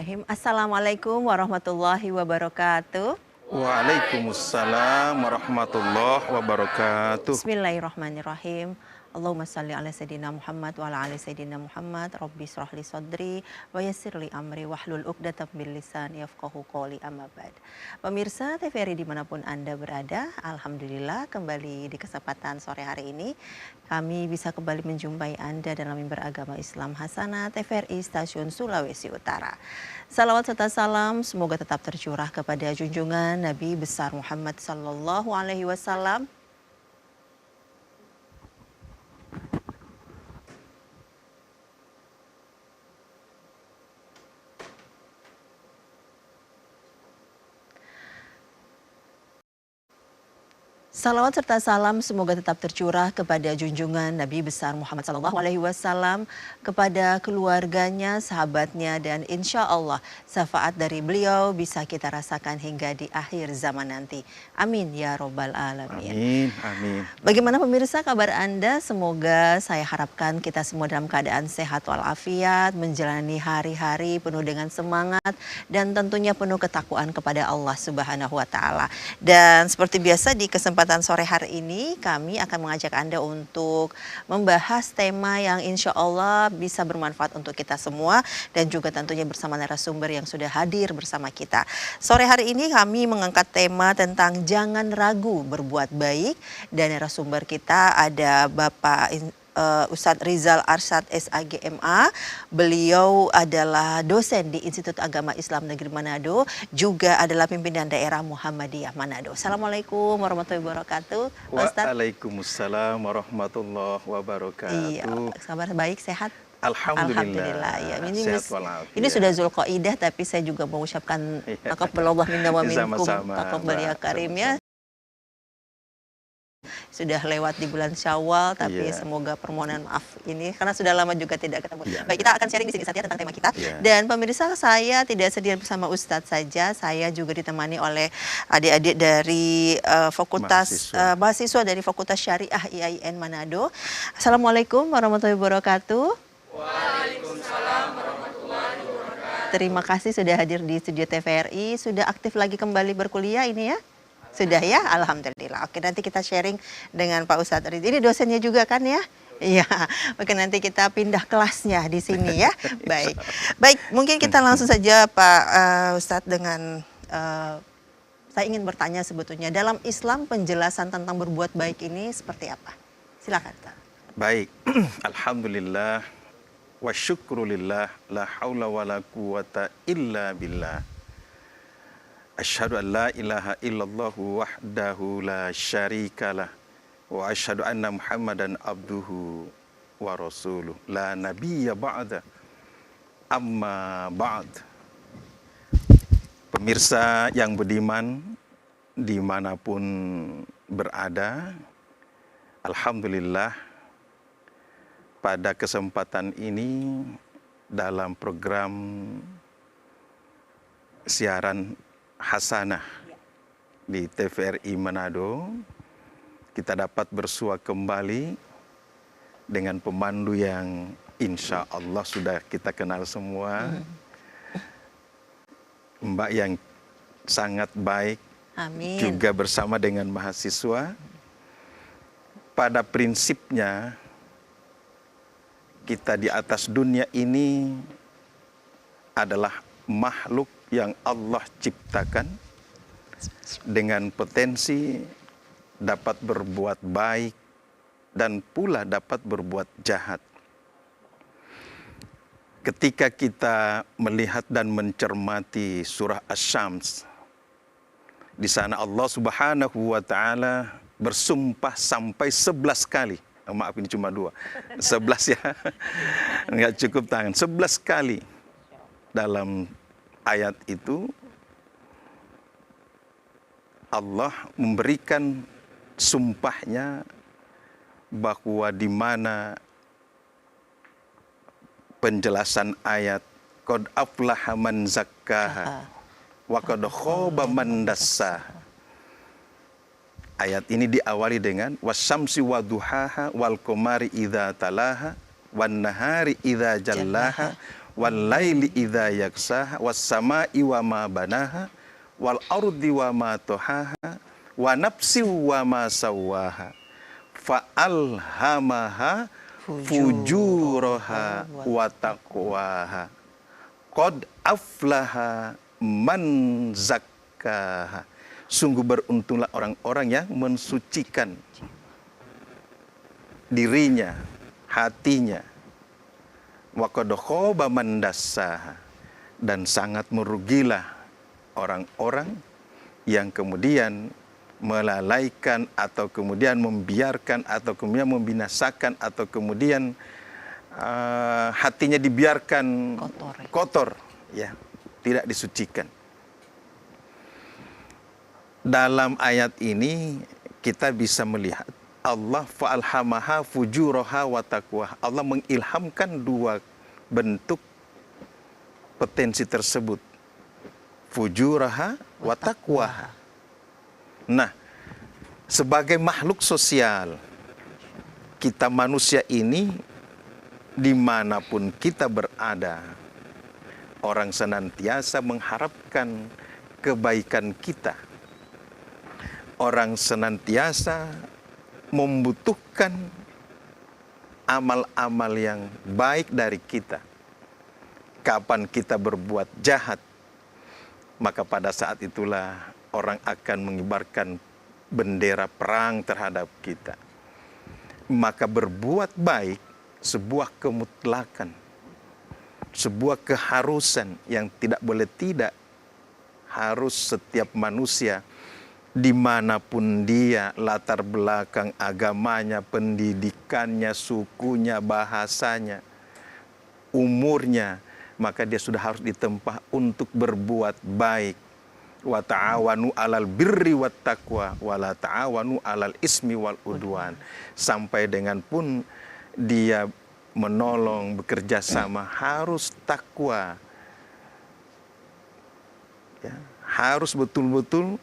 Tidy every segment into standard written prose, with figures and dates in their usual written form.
Bismillahirrahmanirrahim. Assalamualaikum warahmatullahi wabarakatuh. Waalaikumsalam warahmatullahi wabarakatuh. Bismillahirrahmanirrahim. Allahumma salli ala sayyidina Muhammad wa ala ali sayyidina Muhammad. Rabbi shrah li sadri wa yassir li amri wahlul 'uqdatam min lisani yafqahu qawli, amma ba'd. Pemirsa TVRI dimanapun Anda berada, alhamdulillah kembali di kesempatan sore hari ini kami bisa kembali menjumpai Anda dalam mimbar agama Islam Hasanah TVRI Stasiun Sulawesi Utara. Salawat serta salam semoga tetap tercurah kepada junjungan Nabi besar Muhammad sallallahu alaihi wasallam. Salawat serta salam semoga tetap tercurah kepada junjungan Nabi besar Muhammad sallallahu alaihi wasallam, kepada keluarganya, sahabatnya, dan insya Allah syafaat dari beliau bisa kita rasakan hingga di akhir zaman nanti. Amin ya robbal alamin. Amin, amin. Bagaimana pemirsa kabar Anda? Semoga saya harapkan kita semua dalam keadaan sehat walafiat, menjalani hari-hari penuh dengan semangat dan tentunya penuh ketakwaan kepada Allah Subhanahu wa taala. Dan seperti biasa di kesempatan sore hari ini kami akan mengajak Anda untuk membahas tema yang insya Allah bisa bermanfaat untuk kita semua dan juga tentunya bersama narasumber yang sudah hadir bersama kita. Sore hari ini kami mengangkat tema tentang jangan ragu berbuat baik dan narasumber kita ada Bapak Ustadz Rizal Arsyad SAGMA. Beliau adalah dosen di Institut Agama Islam Negeri Manado, juga adalah pimpinan daerah Muhammadiyah Manado. Assalamualaikum warahmatullahi wabarakatuh. Waalaikumsalam warahmatullahi wabarakatuh. Iya, kabar baik, sehat? Alhamdulillah. Ya. Sehat walafiat. Ini sudah Zulqaidah, tapi saya juga mengucapkan taqabbalallah minna wa minkum. Sama-sama, Taqabbal ya Mbak. karim ya. Sudah lewat di bulan Syawal, tapi Iya. semoga permohonan maaf ini karena sudah lama juga tidak ketemu. Iya. Baik, kita akan sharing di sini Ustadz ya tentang tema kita. Iya. Dan pemirsa, saya tidak sendiri bersama Ustadz saja, saya juga ditemani oleh adik-adik dari fakultas mahasiswa dari Fakultas Syariah IAIN Manado. Assalamualaikum warahmatullahi wabarakatuh. Waalaikumsalam warahmatullahi wabarakatuh. Terima kasih sudah hadir di studio TVRI, sudah aktif lagi kembali berkuliah ini ya. Sudah ya, alhamdulillah. Oke, nanti kita sharing dengan Pak Ustadz Rizal. Ini dosennya juga kan ya? Iya. Oke, nanti kita pindah kelasnya di sini ya. Baik, mungkin kita langsung saja Pak Ustadz dengan saya ingin bertanya sebetulnya dalam Islam penjelasan tentang berbuat baik ini seperti apa? Silakan. Baik. Alhamdulillah wa syukrulillah la haula wala quwata illa billah. Asyhadu an la ilaha illallah wahdahu la syarikalah wa asyhadu anna Muhammadan abduhu wa rasuluh la nabiyya ba'da. Amma ba'd. Pemirsa yang budiman dimanapun berada, alhamdulillah pada kesempatan ini dalam program siaran Hasanah di TVRI Manado, kita dapat bersua kembali dengan pemandu yang insya Allah sudah kita kenal semua. Mbak yang sangat baik. Amin. Juga bersama dengan mahasiswa. Pada prinsipnya kita di atas dunia ini adalah makhluk yang Allah ciptakan dengan potensi dapat berbuat baik dan pula dapat berbuat jahat. Ketika kita melihat dan mencermati surah Asy-Syams, di sana Allah Subhanahu wa taala bersumpah sampai 11 kali. Maaf, ini cuma 2. 11 ya. Enggak cukup tangan. 11 kali dalam ayat itu Allah memberikan sumpahnya bahwa di mana penjelasan ayat qad aflaha man zakkaha wa qad khaba man dassaha. Ayat ini diawali dengan wasyamsi waduhaha wal qamari idza talaha wan nahari idza jallaha wal laili idza yaghshaha was samai wa ma banaha wal ardi wa ma tahaha wa nafsi wa ma sawwaha fa alhamaha fujuraha wa taqwaha qad aflaha man zakkaha. Sungguh beruntunglah orang-orang yang mensucikan dirinya, hatinya. Wa qad khaba man dassaha. Dan sangat merugilah orang-orang yang kemudian melalaikan atau kemudian membiarkan atau kemudian membinasakan atau kemudian hatinya dibiarkan kotor, ya, tidak disucikan. Dalam ayat ini kita bisa melihat Allah fa'alhamaha fujuraha wa taqwaha. Allah mengilhamkan dua bentuk potensi tersebut, fujuraha wa taqwaha. Nah, sebagai makhluk sosial, kita manusia ini dimanapun kita berada, orang senantiasa mengharapkan kebaikan kita. Orang senantiasa membutuhkan amal-amal yang baik dari kita. Kapan kita berbuat jahat, maka pada saat itulah orang akan mengibarkan bendera perang terhadap kita. Maka berbuat baik sebuah kemutlakan, sebuah keharusan yang tidak boleh tidak, harus setiap manusia dimanapun dia, latar belakang agamanya, pendidikannya, sukunya, bahasanya, umurnya, maka dia sudah harus ditempa untuk berbuat baik. Wa ta'awanu 'alal birri wat taqwa wa la ta'awanu 'alal ismi wal udwan. Sampai dengan pun dia menolong, bekerja sama, harus takwa. Ya, harus betul-betul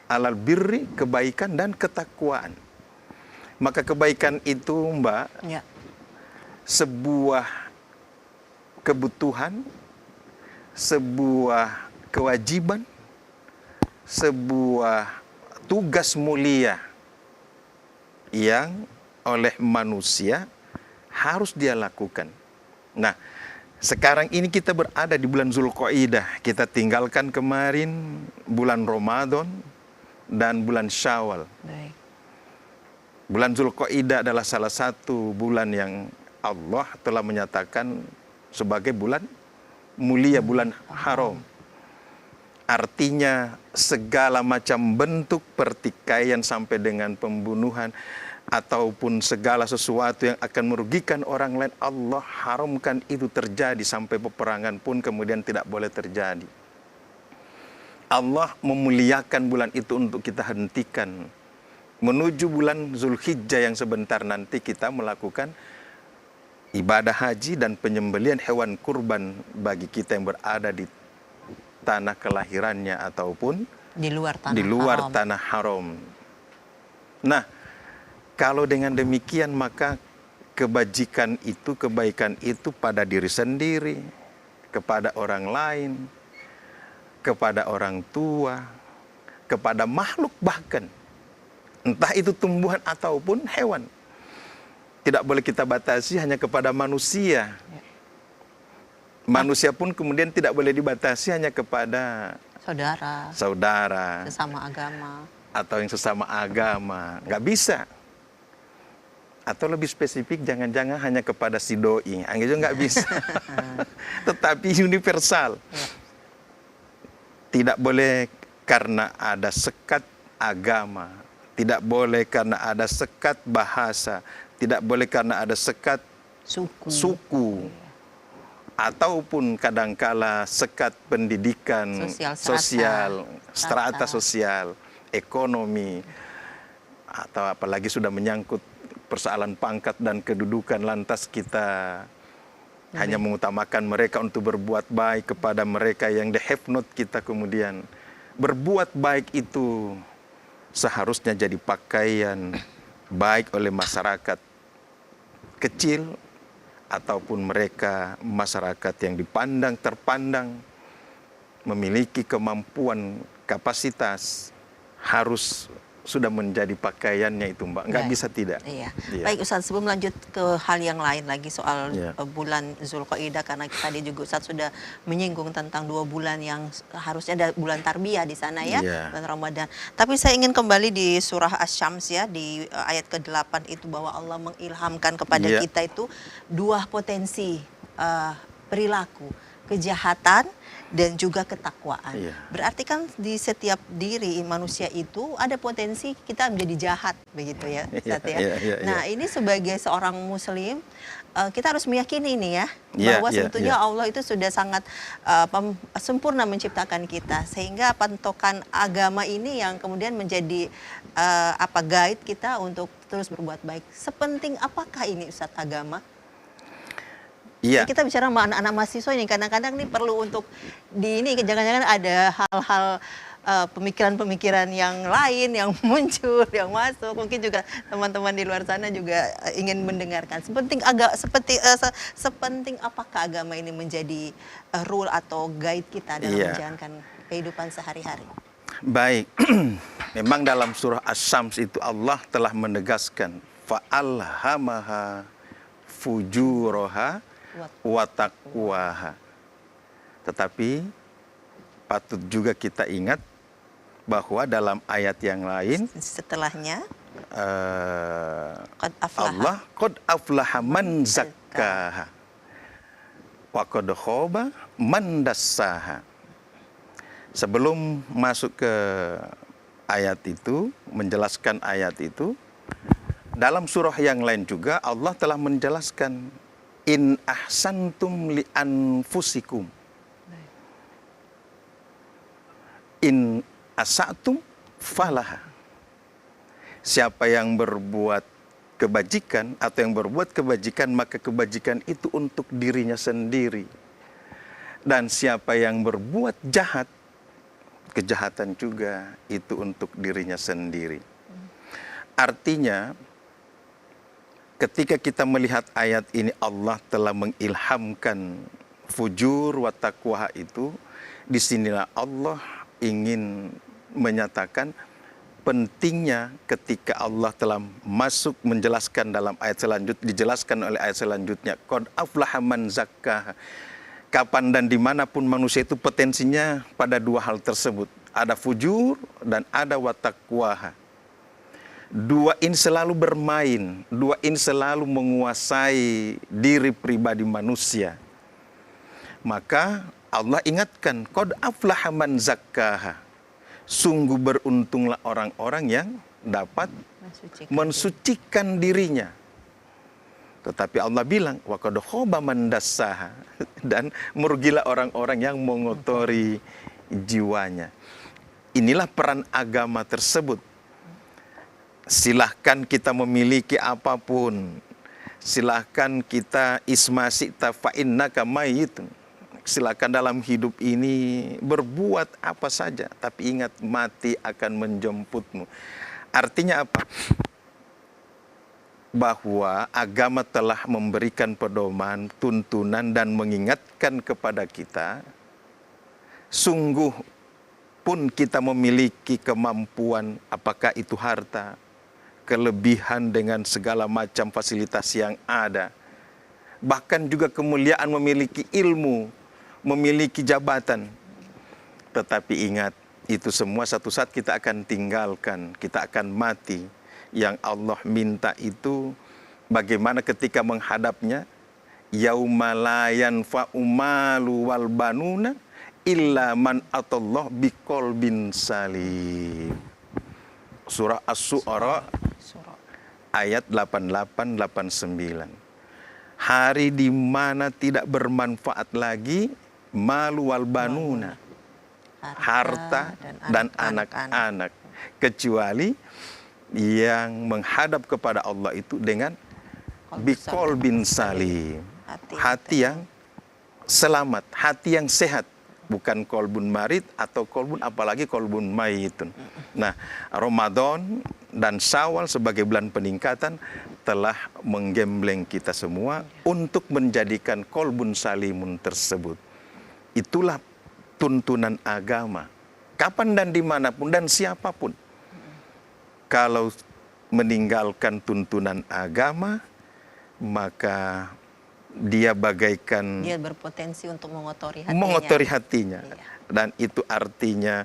alal birri, kebaikan dan ketakwaan. Maka kebaikan itu, Mbak, ya, sebuah kebutuhan, sebuah kewajiban, sebuah tugas mulia yang oleh manusia harus dia lakukan. Nah, sekarang ini kita berada di bulan Zulqa'dah. Kita tinggalkan kemarin bulan Ramadan dan bulan Syawal. Baik. Bulan Zulqa'dah adalah salah satu bulan yang Allah telah menyatakan sebagai bulan mulia, bulan haram. Artinya segala macam bentuk pertikaian sampai dengan pembunuhan ataupun segala sesuatu yang akan merugikan orang lain, Allah haramkan itu terjadi, sampai peperangan pun kemudian tidak boleh terjadi. Allah memuliakan bulan itu untuk kita hentikan. Menuju bulan Zulhijjah yang sebentar nanti kita melakukan ibadah haji dan penyembelihan hewan kurban bagi kita yang berada di tanah kelahirannya ataupun di luar tanah haram. Nah, kalau dengan demikian maka kebajikan itu, kebaikan itu pada diri sendiri, kepada orang lain, kepada orang tua, kepada makhluk bahkan, entah itu tumbuhan ataupun hewan. Tidak boleh kita batasi hanya kepada manusia. Manusia pun kemudian tidak boleh dibatasi hanya kepada saudara, sesama agama, atau yang sesama agama. Nggak bisa. Atau lebih spesifik, jangan-jangan hanya kepada si doi. Itu nggak bisa. Tetapi universal. Tidak boleh karena ada sekat agama, tidak boleh karena ada sekat bahasa, tidak boleh karena ada sekat suku, ataupun kadangkala sekat pendidikan, sosial, strata sosial, ekonomi, atau apalagi sudah menyangkut persoalan pangkat dan kedudukan, lantas kita hanya mengutamakan mereka untuk berbuat baik kepada mereka yang the have not, kita kemudian berbuat baik itu seharusnya jadi pakaian baik oleh masyarakat kecil ataupun mereka masyarakat yang dipandang terpandang memiliki kemampuan kapasitas harus sudah menjadi pakaiannya itu, Mbak. Nggak Baik. bisa tidak. Iya. Iya. Baik Ustaz, sebelum lanjut ke hal yang lain lagi soal Iya. bulan Zulqa'dah, karena tadi juga Ustaz sudah menyinggung tentang 2 bulan yang harusnya ada bulan tarbiyah di sana ya, Iya. bulan Ramadan. Tapi saya ingin kembali di surah Asy-Syams ya, di ayat ke-8 itu, bahwa Allah mengilhamkan kepada Iya. kita itu 2 potensi perilaku, kejahatan dan juga ketakwaan. Iya. Berarti kan di setiap diri manusia itu ada potensi kita menjadi jahat, begitu ya, Ustaz ya. Iya. Nah, ini sebagai seorang muslim, kita harus meyakini ini ya, Iya, bahwa iya, sebetulnya iya. Allah itu sudah sangat sempurna menciptakan kita, sehingga patokan agama ini yang kemudian menjadi guide kita untuk terus berbuat baik. Sepenting apakah ini Ustaz agama? Iya. Kita bicara sama anak-anak mahasiswa ini, kadang-kadang nih perlu untuk jangan-jangan ada hal-hal pemikiran-pemikiran yang lain yang muncul, yang masuk. Mungkin juga teman-teman di luar sana juga ingin mendengarkan. Sepenting apakah agama ini menjadi rule atau guide kita dalam Iya. menjalankan kehidupan sehari-hari? Baik. Memang dalam surah Asy-Syams itu Allah telah menegaskan fa'alhamaha fujuraha wa taqwaha. Tetapi patut juga kita ingat bahwa dalam ayat yang lain Setelahnya, qad aflaha man zakkaha wa qad khaba man dassaha. Sebelum masuk ke ayat itu, menjelaskan ayat itu, dalam surah yang lain juga Allah telah menjelaskan in ahsantum li anfusikum in asatum falaha. Siapa yang berbuat kebajikan atau yang berbuat kebajikan, maka kebajikan itu untuk dirinya sendiri. Dan siapa yang berbuat jahat, kejahatan juga itu untuk dirinya sendiri. Artinya, ketika kita melihat ayat ini, Allah telah mengilhamkan fujur wa taqwa itu. Disinilah Allah ingin menyatakan pentingnya ketika Allah telah masuk menjelaskan dalam ayat selanjutnya, dijelaskan oleh ayat selanjutnya, qad aflaha man zakkaha. Kapan dan dimanapun manusia itu potensinya pada 2 hal tersebut. Ada fujur dan ada wa taqwaha. 2 ini selalu bermain, 2 ini selalu menguasai diri pribadi manusia. Maka Allah ingatkan, qad aflaha man zakkaha. Sungguh beruntunglah orang-orang yang dapat mensucikan dirinya. Tetapi Allah bilang, wa qad khaba man dassaha. Dan merugilah orang-orang yang mengotori jiwanya. Inilah peran agama tersebut. Silahkan kita memiliki apapun, silahkan kita ismasita fa innaka mayyitun. Silahkan dalam hidup ini berbuat apa saja, tapi ingat mati akan menjemputmu. Artinya apa? Bahwa agama telah memberikan pedoman, tuntunan, dan mengingatkan kepada kita, sungguh pun kita memiliki kemampuan, apakah itu harta, kelebihan dengan segala macam fasilitas yang ada, bahkan juga kemuliaan, memiliki ilmu, memiliki jabatan. Tetapi ingat, itu semua satu saat kita akan tinggalkan, kita akan mati. Yang Allah minta itu bagaimana ketika menghadapnya, yauma la yanfa'u malu wal banuna illa man atallah biqalbin salim. Surah Asy-Syu'ara ayat 88-89. Hari di mana tidak bermanfaat lagi malu wal banuna, harta dan anak-anak, kecuali yang menghadap kepada Allah itu dengan biqalbin salim, hati yang selamat, hati yang sehat. bukan kolbun marid atau kolbun, apalagi kolbun mayitun. Nah, Ramadan dan Syawal sebagai bulan peningkatan telah menggembleng kita semua untuk menjadikan kolbun salimun tersebut. Itulah tuntunan agama. Kapan dan dimanapun dan siapapun. Kalau meninggalkan tuntunan agama, maka dia bagaikan Dia berpotensi untuk mengotori hatinya. mengotori hatinya. Iya. Dan itu artinya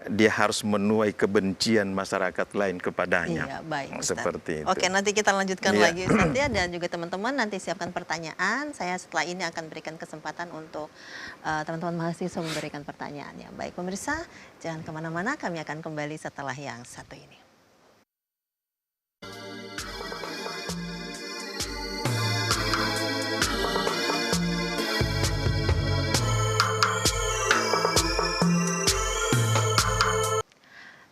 dia harus menuai kebencian masyarakat lain kepadanya. Iya, baik Ustaz. Seperti itu. Oke, nanti kita lanjutkan Iya. lagi Ustaz ya, dan juga teman-teman nanti siapkan pertanyaan. Saya setelah ini akan berikan kesempatan untuk teman-teman mahasiswa memberikan pertanyaannya. Baik pemirsa, jangan kemana-mana, kami akan kembali setelah yang satu ini.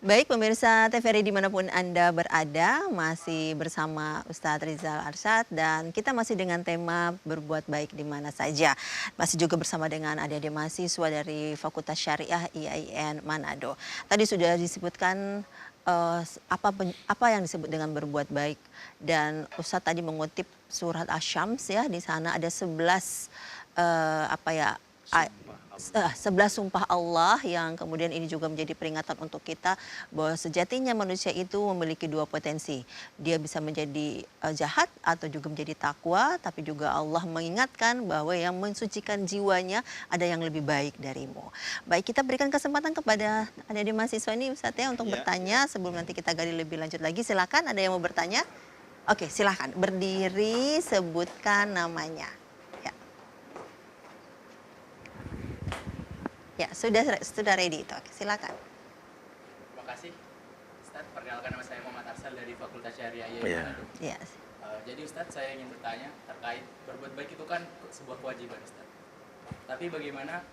Baik pemirsa TVRI dimanapun Anda berada, masih bersama Ustadz Rizal Arsyad dan kita masih dengan tema berbuat baik di mana saja. Masih juga bersama dengan adik-adik mahasiswa dari Fakultas Syariah IAIN Manado. Tadi sudah disebutkan apa yang disebut dengan berbuat baik, dan Ustadz tadi mengutip surat Asy-Syams ya, di sana ada 11 11 sumpah Allah yang kemudian ini juga menjadi peringatan untuk kita bahwa sejatinya manusia itu memiliki dua potensi. Dia bisa menjadi jahat atau juga menjadi takwa, tapi juga Allah mengingatkan bahwa yang mensucikan jiwanya ada yang lebih baik darimu. Baik, kita berikan kesempatan kepada adik-adik mahasiswa ini Ustadz ya untuk bertanya sebelum nanti kita gali lebih lanjut lagi. Silakan, ada yang mau bertanya? Oke, silakan. Berdiri, sebutkan namanya. Ya, sudah ready itu. Oke, silakan. Terima kasih. Ustadz, perkenalkan nama saya Muhammad Arsal dari Fakultas Syariah IAIN Manado. Ya. Jadi Ustadz, saya ingin bertanya terkait berbuat baik itu kan sebuah kewajiban Ustadz. Tapi bagaimana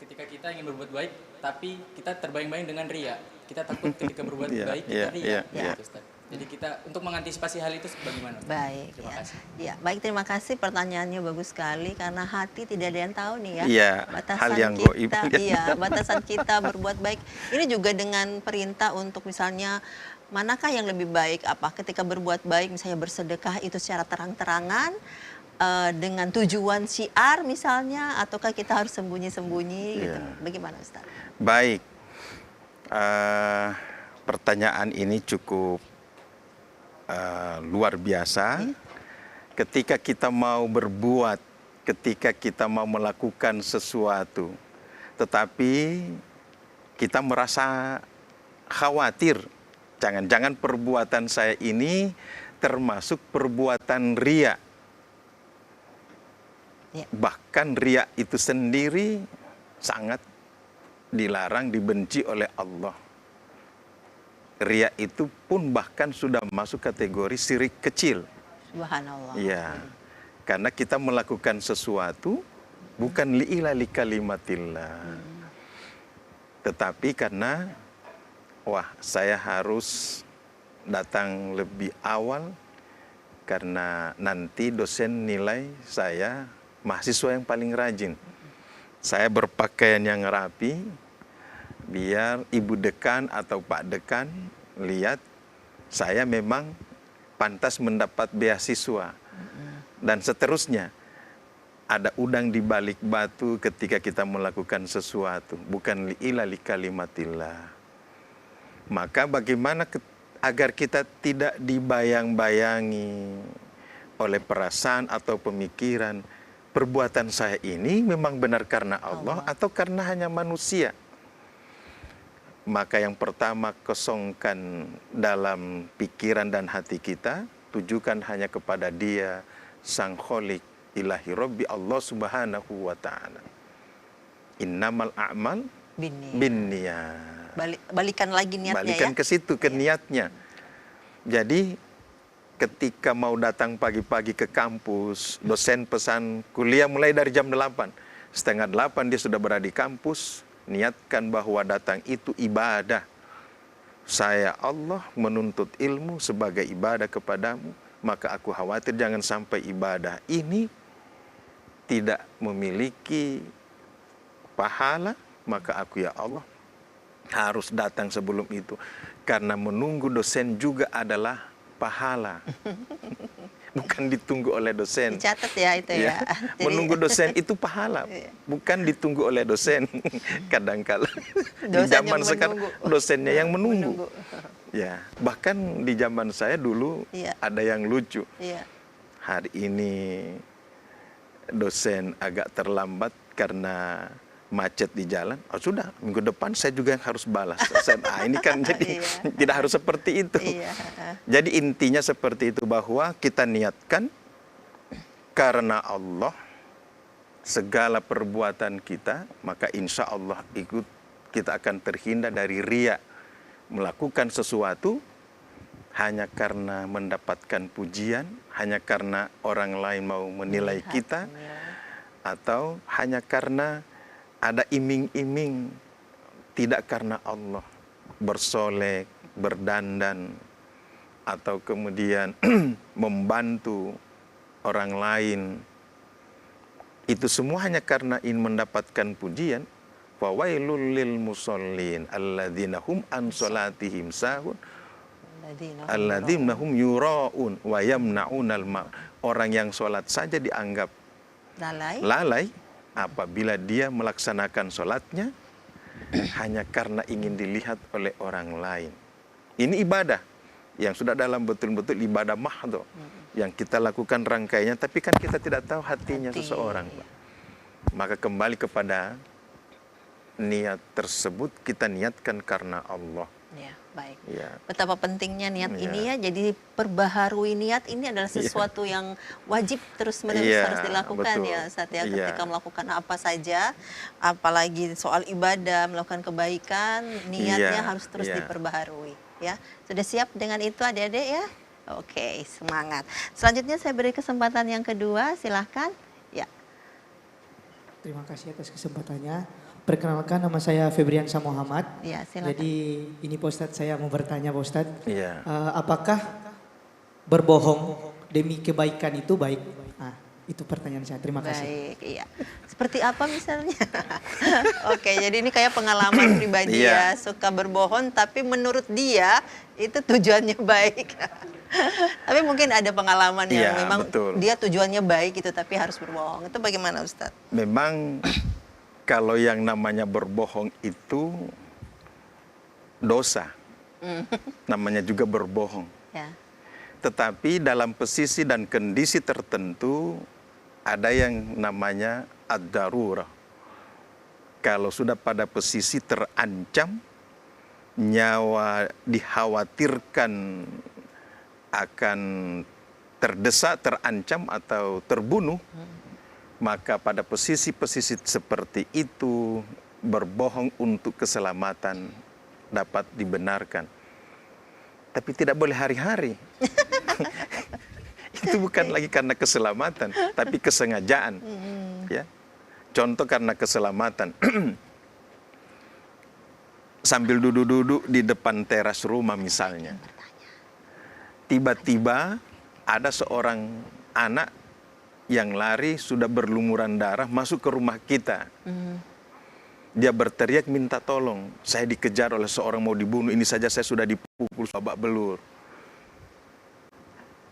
ketika kita ingin berbuat baik, tapi kita terbayang-bayang dengan ria. Kita takut ketika berbuat baik kita ria. Gitu, Ustadz. Jadi kita untuk mengantisipasi hal itu bagaimana? Baik, terima kasih. Ya, baik, terima kasih, pertanyaannya bagus sekali karena hati tidak ada yang tahu nih ya. Iya, batasan hal yang kita, goib. iya, batasan kita berbuat baik. Ini juga dengan perintah untuk misalnya manakah yang lebih baik, apa ketika berbuat baik misalnya bersedekah itu secara terang-terangan dengan tujuan syiar misalnya, ataukah kita harus sembunyi-sembunyi gitu. Bagaimana Ustaz? Baik. Pertanyaan ini cukup luar biasa. Ketika kita mau berbuat, ketika kita mau melakukan sesuatu, tetapi kita merasa khawatir, jangan-jangan perbuatan saya ini termasuk perbuatan riya. Bahkan riya itu sendiri sangat dilarang, dibenci oleh Allah. Riya itu pun bahkan sudah masuk kategori syirik kecil. Subhanallah. Ya, karena kita melakukan sesuatu bukan li'ila li kalimatillah. Tetapi karena, saya harus datang lebih awal karena nanti dosen nilai saya mahasiswa yang paling rajin. Saya berpakaian yang rapi, biar ibu dekan atau pak dekan lihat saya memang pantas mendapat beasiswa. Dan seterusnya. Ada udang di balik batu ketika kita melakukan sesuatu. Bukan li'ila li kalimatillah. Maka bagaimana agar kita tidak dibayang-bayangi oleh perasaan atau pemikiran, perbuatan saya ini memang benar karena Allah atau karena hanya manusia. Maka yang pertama, kosongkan dalam pikiran dan hati kita, tujukan hanya kepada Dia, Sang Kholik, Ilahi Rabbi, Allah Subhanahu wa Ta'ala. Innamal a'mal binniyat. Balikan lagi niatnya. Balikan ke situ, ke niatnya. Jadi ketika mau datang pagi-pagi ke kampus, dosen pesan kuliah mulai dari jam 8. Setengah 8 dia sudah berada di kampus. Niatkan bahwa datang itu ibadah. Saya Allah menuntut ilmu sebagai ibadah kepadamu, maka aku khawatir jangan sampai ibadah ini tidak memiliki pahala, maka aku ya Allah harus datang sebelum itu. Karena menunggu dosen juga adalah pahala. Bukan ditunggu oleh dosen. Dicatat ya itu ya. Jadi, Menunggu dosen itu pahala, bukan ditunggu oleh dosen. Kadang-kala di Dosen zaman yang sekarang menunggu. dosennya yang menunggu. Ya, bahkan di zaman saya dulu Iya. ada yang lucu. Iya. Hari ini dosen agak terlambat karena macet di jalan. Oh sudah, minggu depan saya juga yang harus balas. Ini kan jadi Iya. tidak harus seperti itu. Iya. Jadi intinya seperti itu, bahwa kita niatkan karena Allah segala perbuatan kita, maka insya Allah kita akan terhindar dari riya, melakukan sesuatu hanya karena mendapatkan pujian, hanya karena orang lain mau menilai kita, atau hanya karena ada iming-iming, tidak karena Allah. Bersolek, berdandan, atau kemudian membantu orang lain, itu semua hanya karena ingin mendapatkan pujian. Fawailul lil musallin alladzina hum an salatihim sahun alladzina hum yuraun wa yamnaunal ma. Orang yang sholat saja dianggap lalai apabila dia melaksanakan sholatnya hanya karena ingin dilihat oleh orang lain. Ini ibadah yang sudah dalam betul-betul ibadah mahdho, yang kita lakukan rangkaiannya, tapi kan kita tidak tahu hatinya seseorang. Maka kembali kepada niat tersebut, kita niatkan karena Allah. Ya, baik. Ya. Betapa pentingnya niat Ya. ini ya. Jadi perbaharui niat ini adalah sesuatu yang wajib terus-menerus Ya, harus dilakukan betul. ya Ustaz ya. Ya. Ketika melakukan apa saja, apalagi soal ibadah, melakukan kebaikan, niatnya Ya, harus terus ya. diperbaharui ya. Sudah siap dengan itu adik-adik ya? Oke, semangat. Selanjutnya saya beri kesempatan yang kedua, silahkan. Ya. Terima kasih atas kesempatannya. Perkenalkan, nama saya Febriansa Muhammad. Ya, silakan. Jadi ini Pak Ustadz, saya mau bertanya Pak Ustadz. Iya. Apakah berbohong demi kebaikan itu baik? Nah, itu pertanyaan saya. Terima kasih. Baik, iya. Seperti apa misalnya? Oke, jadi ini kayak pengalaman pribadi ya. Suka berbohong, tapi menurut dia itu tujuannya baik. Tapi mungkin ada pengalaman yang Iya, memang betul. dia tujuannya baik itu, tapi harus berbohong. Itu bagaimana Ustadz? Memang kalau yang namanya berbohong itu dosa. Namanya juga berbohong. Ya. Tetapi dalam posisi dan kondisi tertentu ada yang namanya ad-darurah. Kalau sudah pada posisi terancam, nyawa dikhawatirkan akan terdesak, terancam atau terbunuh, maka pada posisi-posisi seperti itu berbohong untuk keselamatan dapat dibenarkan. Tapi tidak boleh hari-hari. Itu bukan lagi karena keselamatan, tapi kesengajaan. Ya. Contoh karena keselamatan. Sambil duduk-duduk di depan teras rumah misalnya. Tiba-tiba ada seorang anak yang lari sudah berlumuran darah masuk ke rumah kita. Dia berteriak minta tolong. Saya dikejar oleh seorang mau dibunuh. Ini saja saya sudah dipukul babak belur.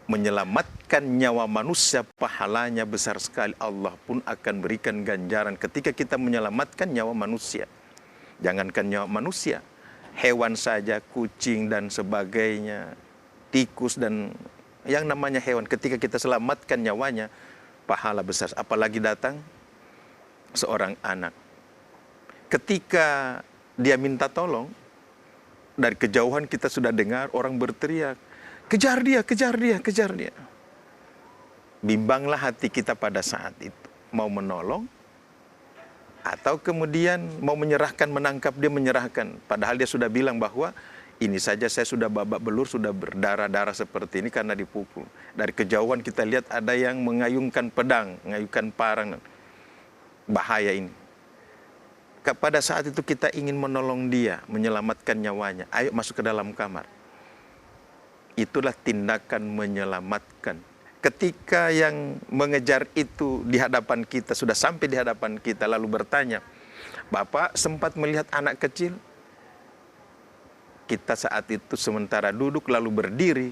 Menyelamatkan nyawa manusia pahalanya besar sekali. Allah pun akan berikan ganjaran ketika kita menyelamatkan nyawa manusia. Jangankan nyawa manusia, hewan saja, kucing dan sebagainya, tikus dan yang namanya hewan, ketika kita selamatkan nyawanya, pahala besar. Apalagi datang seorang anak. Ketika dia minta tolong, dari kejauhan kita sudah dengar orang berteriak, kejar dia, kejar dia, kejar dia. Bimbanglah hati kita pada saat itu. Mau menolong, atau kemudian mau menyerahkan, menangkap dia, menyerahkan. Padahal dia sudah bilang bahwa ini saja saya sudah babak belur, sudah berdarah-darah seperti ini karena dipukul. Dari kejauhan kita lihat ada yang mengayunkan pedang, mengayunkan parang. Bahaya ini. Pada saat itu kita ingin menolong dia, menyelamatkan nyawanya. Ayo masuk ke dalam kamar. Itulah tindakan menyelamatkan. Ketika yang mengejar itu di hadapan kita, sudah sampai di hadapan kita, lalu bertanya, Bapak sempat melihat anak kecil, kita saat itu sementara duduk lalu berdiri,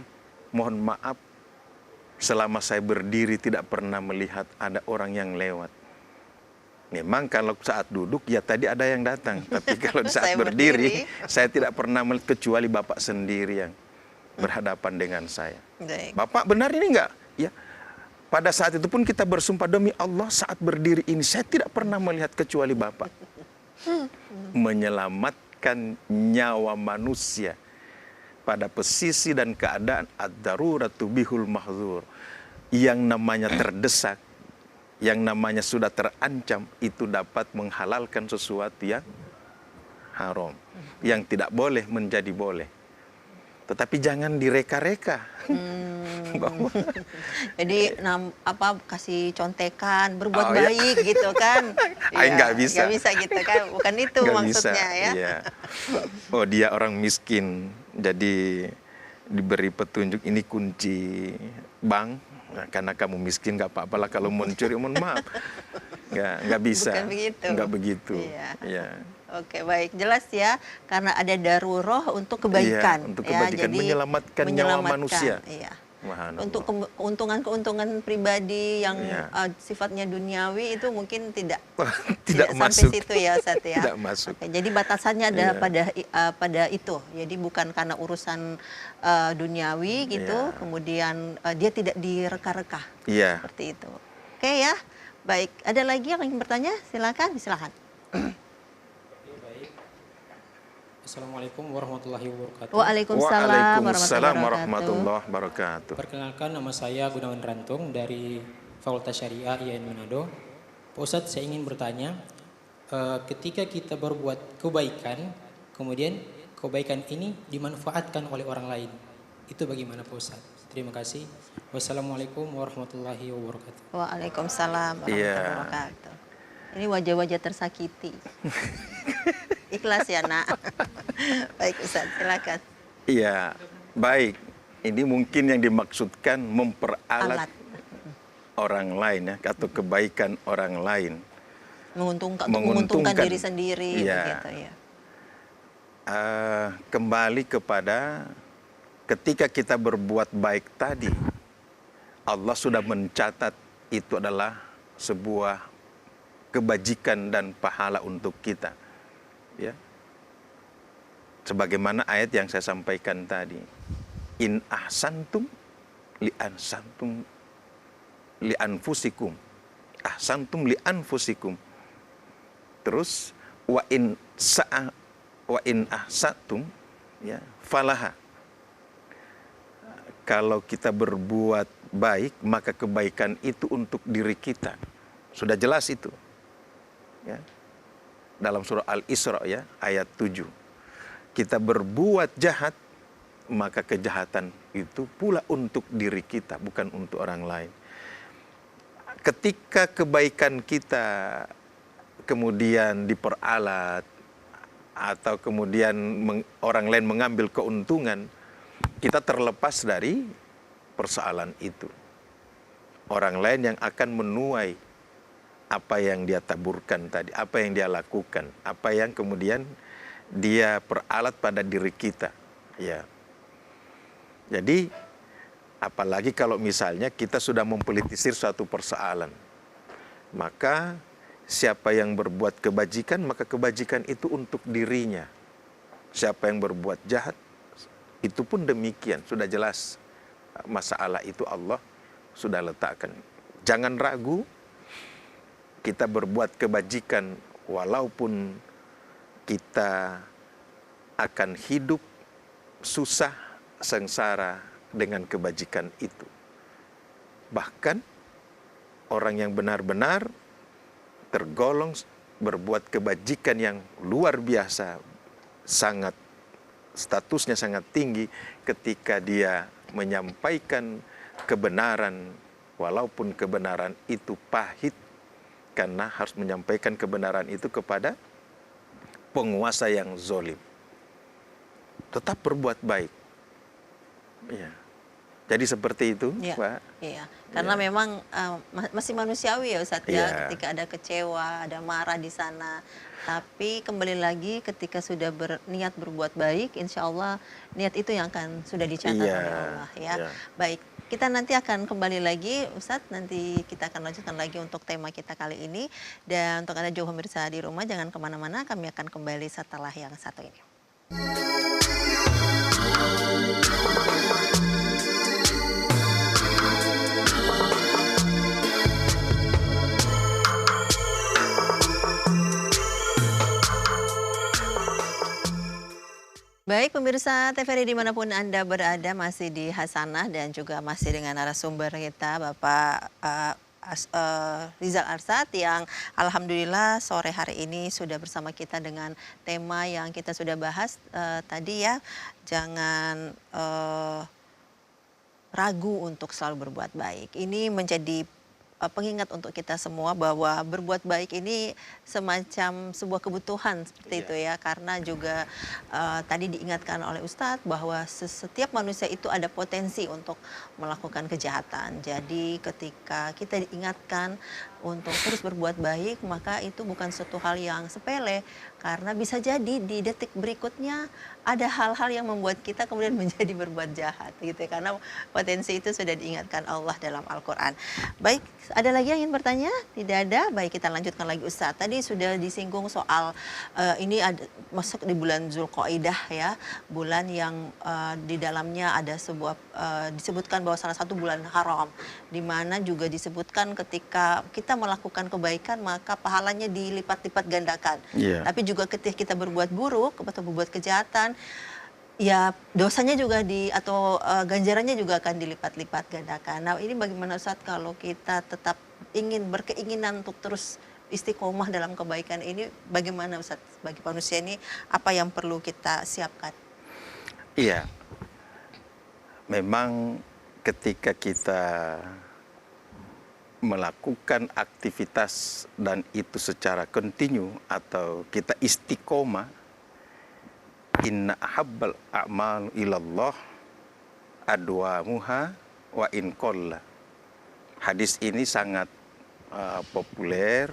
mohon maaf, selama saya berdiri tidak pernah melihat ada orang yang lewat. Memang kalau saat duduk ya tadi ada yang datang, tapi kalau saat Saya berdiri, berdiri. saya tidak pernah melihat kecuali Bapak sendiri yang berhadapan dengan saya. Baik. Bapak benar ini enggak? Ya. Pada saat itu pun kita bersumpah demi Allah saat berdiri ini saya tidak pernah melihat kecuali Bapak. Menyelamatkan nyawa manusia pada posisi dan keadaan ad-daruratu bihul mahdzur. Yang namanya terdesak, yang namanya sudah terancam, itu dapat menghalalkan sesuatu yang haram, yang tidak boleh menjadi boleh. Tetapi jangan direka-reka. Bahwa Jadi kasih contekan, berbuat Oh, ya. baik gitu kan? Ay, Iya, nggak bisa. nggak bisa gitu kan? Bukan itu nggak maksudnya bisa, ya? iya. Oh dia orang miskin, jadi diberi petunjuk ini kunci bank. Nah, karena kamu miskin nggak apa-apa lah kalau mau mencuri, mohon maaf. Nggak bisa. Bukan begitu. Nggak begitu. Iya. Iya. Oke, baik, jelas ya, karena ada daruroh untuk kebaikan. Iya, untuk ya, kebaikan, jadi menyelamatkan nyawa manusia. Iya. Subhanallah. Untuk keuntungan-keuntungan pribadi yang Iya. sifatnya duniawi itu mungkin tidak Tidak sampai masuk. situ ya, Ustaz ya. Tidak masuk. Oke, jadi batasannya ada Iya. pada itu. Jadi bukan karena urusan duniawi gitu, Iya. kemudian dia tidak direka-reka. Iya. Seperti itu. Oke ya. Baik, ada lagi yang ingin bertanya? Silakan. Assalamualaikum warahmatullahi wabarakatuh. Waalaikumsalam warahmatullahi wabarakatuh. Perkenalkan, nama saya Gunawan Rantung dari Fakultas Syariah IAIN Manado. Pak Ustadz, saya ingin bertanya, ketika kita berbuat kebaikan, kemudian kebaikan ini dimanfaatkan oleh orang lain, itu bagaimana Pak Ustadz? Terima kasih. Wassalamualaikum warahmatullahi wabarakatuh. Waalaikumsalam warahmatullahi Iya. wabarakatuh. Ini wajah-wajah tersakiti. Ikhlas ya, Nak. Baik, Ustaz, silakan. Iya, baik. Ini mungkin yang dimaksudkan memperalat Alat. orang lain ya, atau kebaikan orang lain. Menguntungkan diri sendiri Iya. begitu ya. Kembali kepada ketika kita berbuat baik tadi, Allah sudah mencatat itu adalah sebuah kebajikan dan pahala untuk kita. Ya. Sebagaimana ayat yang saya sampaikan tadi. In ahsantum li anfusikum. Ahsantum li anfusikum. Terus wa in ahsatum ya falaha. Kalau kita berbuat baik, maka kebaikan itu untuk diri kita. Sudah jelas itu. Ya. Dalam surah Al-Isra ya, ayat 7. Kita berbuat jahat, maka kejahatan itu pula untuk diri kita, bukan untuk orang lain. Ketika kebaikan kita kemudian diperalat, atau kemudian orang lain mengambil keuntungan, kita terlepas dari persoalan itu. Orang lain yang akan menuai apa yang dia taburkan tadi, apa yang dia lakukan, apa yang kemudian dia peralat pada diri kita. Ya. Jadi, apalagi kalau misalnya kita sudah mempolitisir suatu persoalan, maka siapa yang berbuat kebajikan, maka kebajikan itu untuk dirinya. Siapa yang berbuat jahat, itu pun demikian, sudah jelas. Masalah itu Allah sudah letakkan. Jangan ragu, kita berbuat kebajikan walaupun kita akan hidup susah, sengsara dengan kebajikan itu. Bahkan orang yang benar-benar tergolong berbuat kebajikan yang luar biasa, sangat statusnya sangat tinggi ketika dia menyampaikan kebenaran walaupun kebenaran itu pahit, karena harus menyampaikan kebenaran itu kepada penguasa yang zalim. Tetap berbuat baik. Ya. Jadi seperti itu, Iya, Pak. iya. Karena memang masih manusiawi ya Ustadz ya, Iya. ketika ada kecewa, ada marah di sana. Tapi kembali lagi ketika sudah berniat berbuat baik, insya Allah niat itu yang akan sudah dicatat Iya, oleh Allah ya. iya. Baik, kita nanti akan kembali lagi Ustadz, nanti kita akan lanjutkan lagi untuk tema kita kali ini. Dan untuk Anda juga pemirsa di rumah, jangan kemana-mana, kami akan kembali setelah yang satu ini. Baik pemirsa TVRI dimanapun Anda berada, masih di Hasanah dan juga masih dengan narasumber kita Bapak Rizal Arsad yang alhamdulillah sore hari ini sudah bersama kita dengan tema yang kita sudah bahas tadi ya, jangan ragu untuk selalu berbuat baik. Ini menjadi pengingat untuk kita semua bahwa berbuat baik ini semacam sebuah kebutuhan seperti itu ya, karena juga tadi diingatkan oleh Ustadz bahwa setiap manusia itu ada potensi untuk melakukan kejahatan. Jadi ketika kita diingatkan untuk terus berbuat baik, maka itu bukan suatu hal yang sepele, karena bisa jadi di detik berikutnya ada hal-hal yang membuat kita kemudian menjadi berbuat jahat gitu ya, karena potensi itu sudah diingatkan Allah dalam Al-Quran. Baik, ada lagi yang ingin bertanya? Tidak ada? Baik, kita lanjutkan lagi Ustadz. Tadi sudah disinggung soal ini ada, masuk di bulan Zulqaidah ya, bulan yang di dalamnya ada sebuah disebutkan bahwa salah satu bulan haram, di mana juga disebutkan ketika kita melakukan kebaikan maka pahalanya dilipat-lipat gandakan. Iya. Tapi juga ketika kita berbuat buruk atau berbuat kejahatan, ya dosanya juga atau ganjarannya juga akan dilipat-lipat gandakan. Nah ini bagaimana Ustadz kalau kita tetap berkeinginan untuk terus istiqomah dalam kebaikan ini, bagaimana Ustadz bagi manusia ini, apa yang perlu kita siapkan? Iya. Memang ketika kita melakukan aktivitas dan itu secara kontinu atau kita istiqomah, inna ahabbal a'mal ilallah adwamuha wa in qalla. Hadis ini sangat populer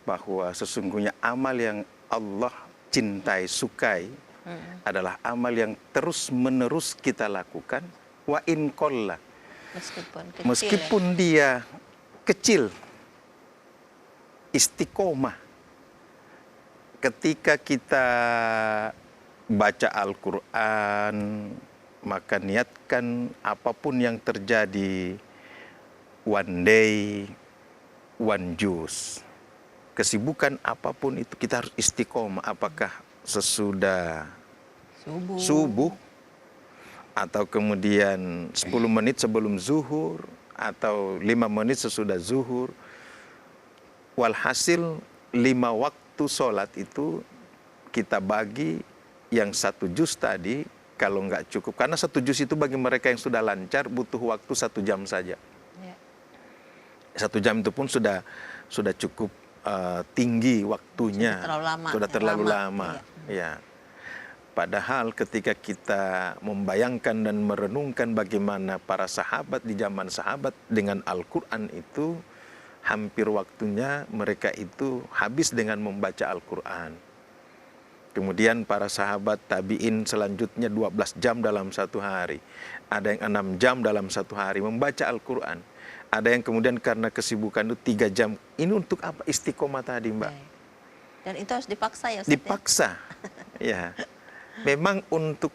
bahwa sesungguhnya amal yang Allah cintai, sukai adalah amal yang terus-menerus kita lakukan wa in qalla. Meskipun dia kecil, istiqomah. Ketika kita baca Al-Quran, maka niatkan apapun yang terjadi, one day, one juice. Kesibukan apapun itu kita harus istiqomah. Apakah sesudah subuh atau kemudian 10 menit sebelum zuhur, atau 5 menit sesudah zuhur. Walhasil 5 waktu sholat itu kita bagi, yang 1 juz tadi, kalau nggak cukup, karena 1 juz itu bagi mereka yang sudah lancar butuh waktu 1 jam saja. 1 jam itu pun sudah cukup tinggi waktunya, sudah terlalu lama. Ya. Padahal ketika kita membayangkan dan merenungkan bagaimana para sahabat di zaman sahabat dengan Al-Quran itu, hampir waktunya mereka itu habis dengan membaca Al-Quran. Kemudian para sahabat tabi'in selanjutnya 12 jam dalam 1 hari. Ada yang 6 jam dalam 1 hari membaca Al-Quran. Ada yang kemudian karena kesibukan itu 3 jam. Ini untuk apa? Istiqomah tadi, Mbak. Dan itu harus dipaksa ya Ustaz? Dipaksa, ya. Memang untuk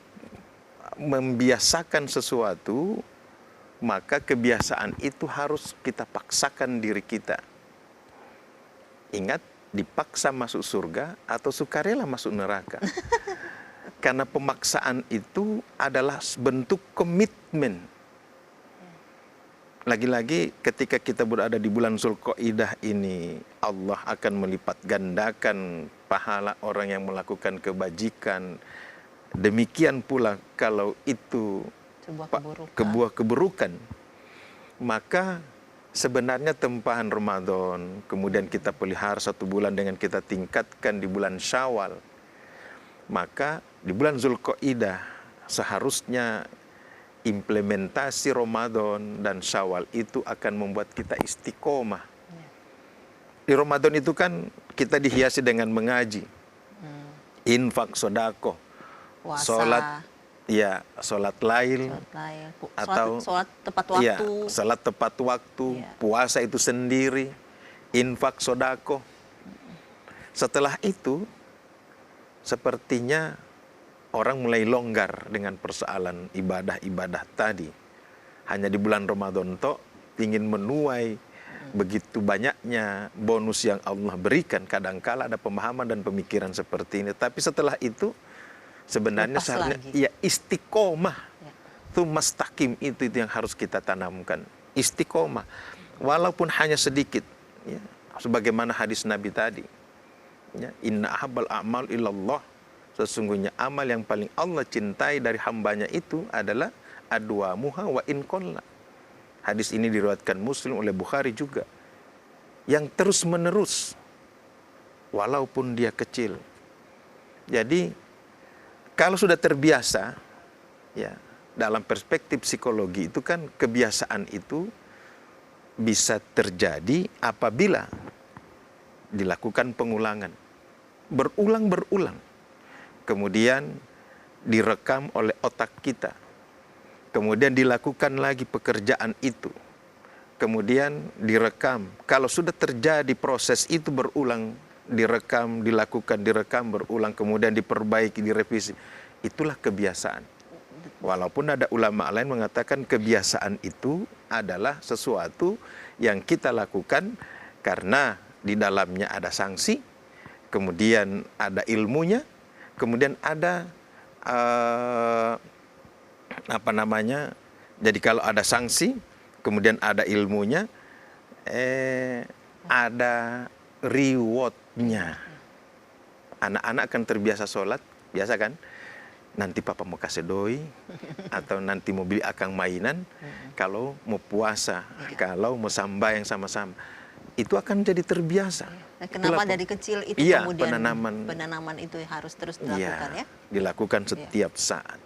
membiasakan sesuatu, maka kebiasaan itu harus kita paksakan diri kita. Ingat, dipaksa masuk surga atau sukarela masuk neraka. Karena pemaksaan itu adalah bentuk komitmen. Lagi-lagi ketika kita berada di bulan Zulqaidah ini, Allah akan melipat gandakan pahala orang yang melakukan kebajikan. Demikian pula kalau itu sebuah keburukan, maka sebenarnya tempahan Ramadan, kemudian kita pelihara 1 bulan dengan kita tingkatkan di bulan Syawal, maka di bulan Zulqaidah seharusnya implementasi Ramadan dan Syawal itu akan membuat kita istiqomah. Di Ramadan itu kan kita dihiasi dengan mengaji, infak, sodako, Puasa, sholat, ya sholat lail, atau sholat tepat ya, waktu. sholat tepat waktu, Iya. puasa itu sendiri, infak, sodako. Setelah itu, sepertinya orang mulai longgar dengan persoalan ibadah-ibadah tadi. Hanya di bulan Ramadan toh ingin menuai begitu banyaknya bonus yang Allah berikan. Kadangkala ada pemahaman dan pemikiran seperti ini. Tapi setelah itu sebenarnya Lepas seharusnya lagi. ya istiqomah. Ya. Mustaqim itu yang harus kita tanamkan. Istiqomah. Walaupun hanya sedikit. Ya. Sebagaimana hadis Nabi tadi. Ya. Inna ahabbal a'mal ilallah. Sesungguhnya amal yang paling Allah cintai dari hambanya itu adalah adwamuha wa in qalla. Hadis ini diriwayatkan Muslim oleh Bukhari juga. Yang terus menerus walaupun dia kecil. Jadi kalau sudah terbiasa, ya dalam perspektif psikologi itu kan kebiasaan itu bisa terjadi apabila dilakukan pengulangan. Berulang-berulang. Kemudian direkam oleh otak kita. Kemudian dilakukan lagi pekerjaan itu. Kemudian direkam. Kalau sudah terjadi proses itu berulang, direkam, dilakukan, direkam, berulang, kemudian diperbaiki, direvisi. Itulah kebiasaan. Walaupun ada ulama lain mengatakan kebiasaan itu adalah sesuatu yang kita lakukan karena di dalamnya ada sanksi, kemudian ada ilmunya, kemudian ada jadi kalau ada sanksi, kemudian ada ilmunya, ada rewardnya. Anak-anak akan terbiasa sholat, biasa kan? Nanti papa mau kasih doi, atau nanti mau beli akang mainan, kalau mau puasa, kalau mau sambayang sama-sama. Itu akan jadi terbiasa. Nah, kenapa dari kecil itu iya, kemudian penanaman itu harus terus dilakukan ya? Dilakukan setiap saat.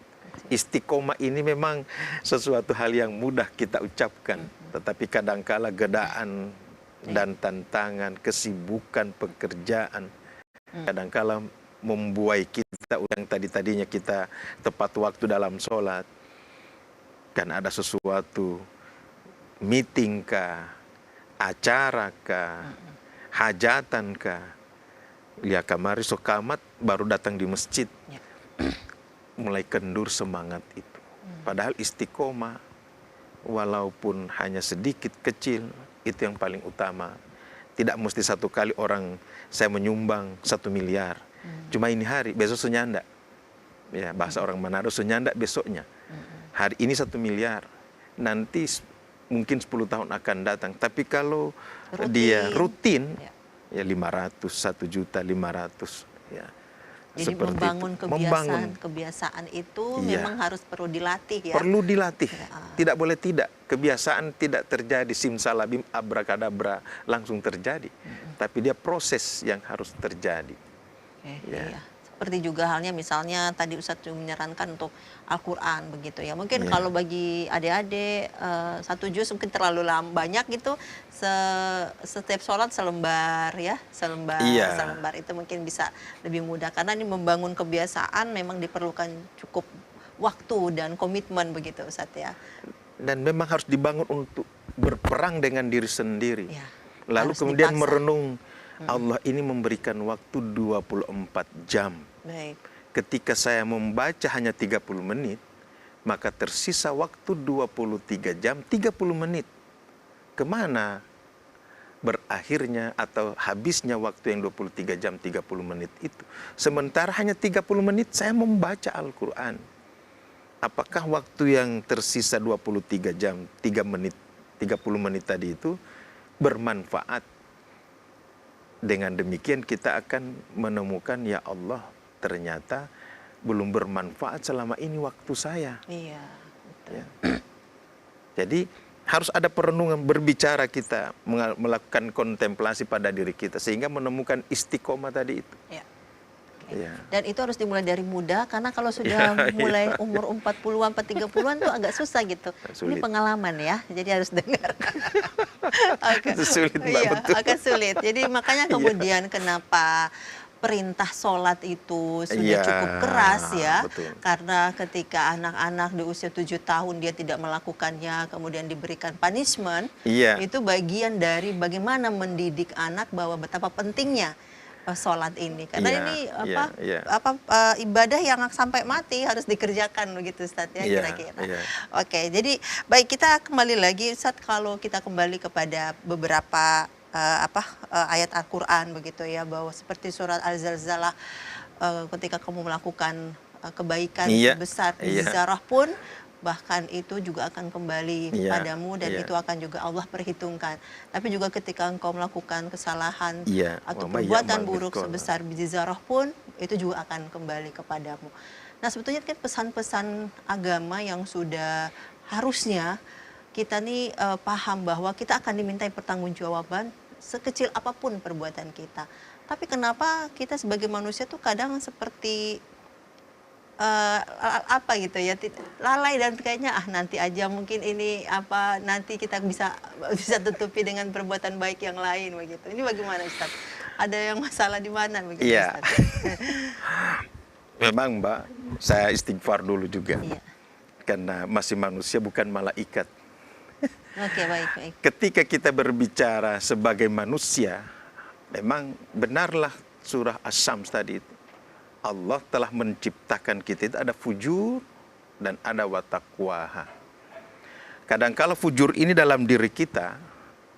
Istiqomah ini memang sesuatu hal yang mudah kita ucapkan, tetapi kadangkala godaan dan tantangan, kesibukan pekerjaan, kadangkala membuai kita yang tadinya kita tepat waktu dalam sholat, kan ada sesuatu meeting kah, acara kah, hajatan kah, lihat kamari sokamat baru datang di masjid, mulai kendur semangat itu. Padahal istiqomah walaupun hanya sedikit kecil itu yang paling utama. Tidak mesti satu kali orang saya menyumbang 1 miliar. Cuma ini hari, besok senyanda. Ya, bahasa orang Manado senyanda besoknya. Hari ini 1 miliar. Nanti mungkin 10 tahun akan datang. Tapi kalau dia rutin, ya 500, 1.500.000. Ya. Jadi kebiasaan itu memang harus perlu dilatih ya. Perlu dilatih. Tidak boleh tidak. Kebiasaan tidak terjadi simsalabim abrakadabra langsung terjadi. Tapi dia proses yang harus terjadi. Iya. Seperti juga halnya misalnya tadi Ustadz menyarankan untuk Al-Quran begitu ya. Mungkin kalau bagi adik-adik 1 juz mungkin terlalu banyak gitu. Setiap sholat selembar ya. Selembar itu mungkin bisa lebih mudah. Karena ini membangun kebiasaan memang diperlukan cukup waktu dan komitmen begitu Ustadz ya. Dan memang harus dibangun untuk berperang dengan diri sendiri. Ya, lalu harus kemudian dipaksa. merenung. Allah ini memberikan waktu 24 jam. Baik. Ketika saya membaca hanya 30 menit, maka tersisa waktu 23 jam 30 menit. Kemana berakhirnya atau habisnya waktu yang 23 jam 30 menit itu? Sementara hanya 30 menit saya membaca Al-Quran. Apakah waktu yang tersisa 23 jam 3 menit 30 menit tadi itu bermanfaat? Dengan demikian kita akan menemukan, ya Allah, ternyata belum bermanfaat selama ini waktu saya. Iya. Ya. Jadi harus ada perenungan, berbicara kita, melakukan kontemplasi pada diri kita sehingga menemukan istiqomah tadi itu. Ya. Iya. Dan itu harus dimulai dari muda, karena kalau sudah Iya, mulai iya. umur 40-an, 30-an tuh agak susah gitu. Ini Sulit. pengalaman ya, jadi harus dengar. Agak, Itu sulit, Mbak, iya, betul. agak sulit. Jadi makanya Iya. kemudian kenapa perintah sholat itu sudah Iya, cukup keras ya, betul. karena ketika anak-anak di usia 7 tahun dia tidak melakukannya, kemudian diberikan punishment, Iya. itu bagian dari bagaimana mendidik anak bahwa betapa pentingnya sholat ini, karena Iya, ini iya, iya. ibadah yang sampai mati harus dikerjakan begitu Ustaz ya, Iya, kira-kira. iya. Oke, jadi baik, kita kembali lagi Ustaz, kalau kita kembali kepada beberapa ayat Al-Qur'an begitu ya, bahwa seperti surat Al-Zalzalah, ketika kamu melakukan kebaikan Iya, sebesar iya. zarah pun, bahkan itu juga akan kembali Iya, padamu, dan iya. itu akan juga Allah perhitungkan. Tapi juga ketika engkau melakukan kesalahan Iya, atau wa may perbuatan ya'mal buruk mithqala. sebesar biji zarah pun, itu juga akan kembali kepadamu. Nah, sebetulnya kan pesan-pesan agama yang sudah harusnya kita nih paham bahwa kita akan dimintai pertanggungjawaban sekecil apapun perbuatan kita. Tapi kenapa kita sebagai manusia tuh kadang seperti apa gitu ya, lalai, dan kayaknya nanti aja, mungkin ini nanti kita bisa tutupi dengan perbuatan baik yang lain begitu. Ini bagaimana Ustaz? Ada yang masalah di mana begitu Iya. Ustaz? Memang, Mbak, saya istighfar dulu juga. Iya. Karena masih manusia, bukan malaikat. Oke, baik. Ketika kita berbicara sebagai manusia, memang benarlah surah Asy-Syams tadi itu. Allah telah menciptakan kita itu ada fujur dan ada wataqwaha. Kadangkala fujur ini dalam diri kita,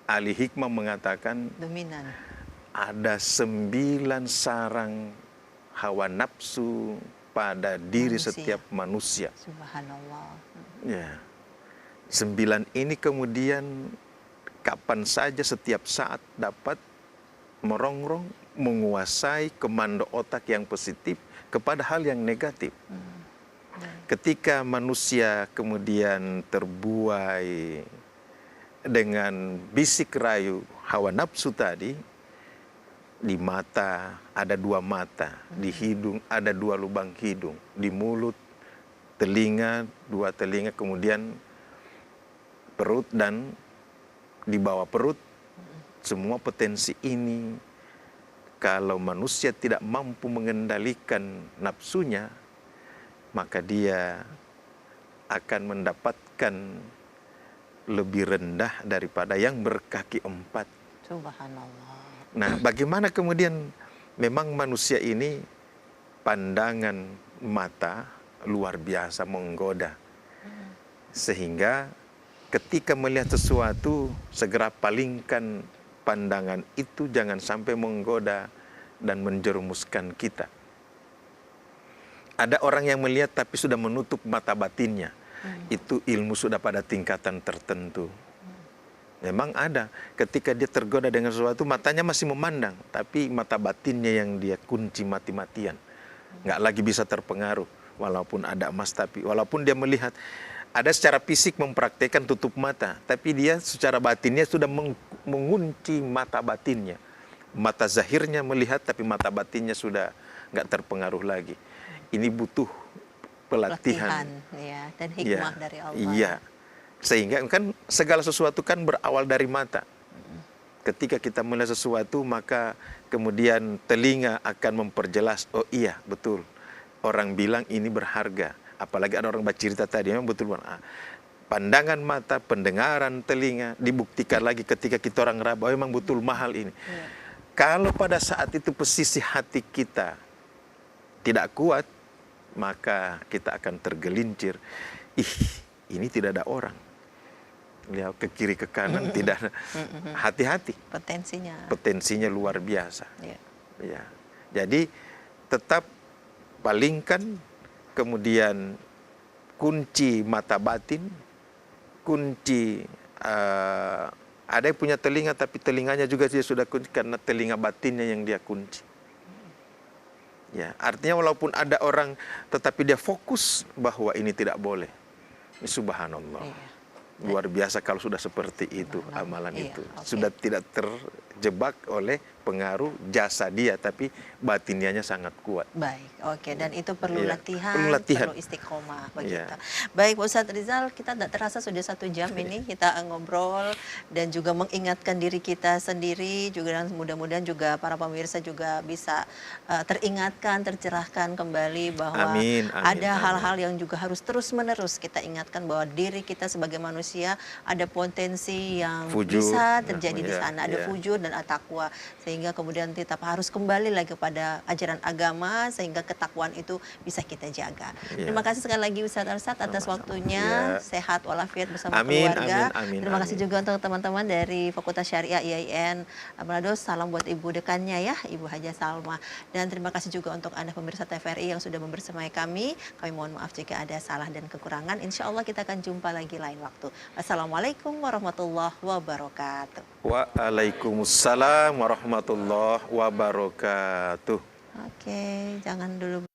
ahli hikmah mengatakan Dominan. ada 9 sarang hawa nafsu pada diri Manusia. setiap manusia. Subhanallah. Ya. 9 ini kemudian kapan saja setiap saat dapat merongrong, menguasai komando otak yang positif kepada hal yang negatif. Ketika manusia kemudian terbuai dengan bisik rayu hawa nafsu tadi, di mata ada 2 mata, di hidung ada 2 lubang hidung, di mulut, telinga, 2 telinga, kemudian perut, dan di bawah perut. Semua potensi ini, kalau manusia tidak mampu mengendalikan nafsunya, maka dia akan mendapatkan lebih rendah daripada yang berkaki 4. Subhanallah. Nah, bagaimana kemudian memang manusia ini pandangan mata luar biasa menggoda. Sehingga ketika melihat sesuatu, segera palingkan pandangan itu, jangan sampai menggoda dan menjerumuskan kita. Ada orang yang melihat tapi sudah menutup mata batinnya. Itu ilmu sudah pada tingkatan tertentu. Memang ada, ketika dia tergoda dengan sesuatu, matanya masih memandang, tapi mata batinnya yang dia kunci mati-matian. Nggak lagi bisa terpengaruh, walaupun ada emas, tapi walaupun dia melihat, ada secara fisik mempraktekkan tutup mata, tapi dia secara batinnya sudah mengunci mata batinnya. Mata zahirnya melihat, tapi mata batinnya sudah nggak terpengaruh lagi. Ini butuh pelatihan. Ya, dan hikmah dari Allah. Iya. Sehingga kan segala sesuatu kan berawal dari mata. Ketika kita melihat sesuatu, maka kemudian telinga akan memperjelas, oh iya betul, orang bilang ini berharga. Apalagi ada orang bercerita tadi, memang betul. Pandangan mata, pendengaran telinga, dibuktikan lagi ketika kita orang raba, oh, memang betul mahal ini. Kalau pada saat itu posisi hati kita tidak kuat, maka kita akan tergelincir. Ini tidak ada orang. Lihat ke kiri ke kanan, tidak. Hati-hati. Potensinya luar biasa. Ya. Jadi tetap palingkan, kemudian kunci mata batin, kunci. Ada yang punya telinga tapi telinganya juga dia sudah kunci karena telinga batinnya yang dia kunci. Ya, artinya walaupun ada orang tetapi dia fokus bahwa ini tidak boleh. Ini subhanallah. Iya. Luar biasa kalau sudah seperti itu amalan itu. Sudah tidak terjebak oleh terpengaruh jasa dia, tapi batinianya sangat kuat. Baik, oke. Dan itu perlu Iya, latihan, perlu latihan. perlu istiqomah, begitu. Iya. Baik, Pak Ustadz Rizal, kita tidak terasa sudah 1 jam ini kita ngobrol dan juga mengingatkan diri kita sendiri, juga dan mudah-mudahan juga para pemirsa juga bisa teringatkan, tercerahkan kembali bahwa Amin, amin, ada amin. hal-hal yang juga harus terus-menerus kita ingatkan bahwa diri kita sebagai manusia ada potensi yang Fujur, bisa terjadi di ya, sana, ada ya. fujur dan at-taqwa, sehingga kemudian kita harus kembali lagi kepada ajaran agama sehingga ketakwaan itu bisa kita jaga. Ya. Terima kasih sekali lagi Ustadz Arsyad atas Sama-sama. waktunya, Ya. sehat walafiat bersama Amin, keluarga. amin, amin, Terima kasih amin. juga untuk teman-teman dari Fakultas Syariah IAIN Manado. Salam buat ibu dekannya ya, Ibu Haja Salma. Dan terima kasih juga untuk Anda pemirsa TVRI yang sudah membersamai kami. Kami mohon maaf jika ada salah dan kekurangan. Insya Allah kita akan jumpa lagi lain waktu. Assalamualaikum warahmatullahi wabarakatuh. Waalaikumsalam warahmatullahi wabarakatuh. Oke, jangan dulu.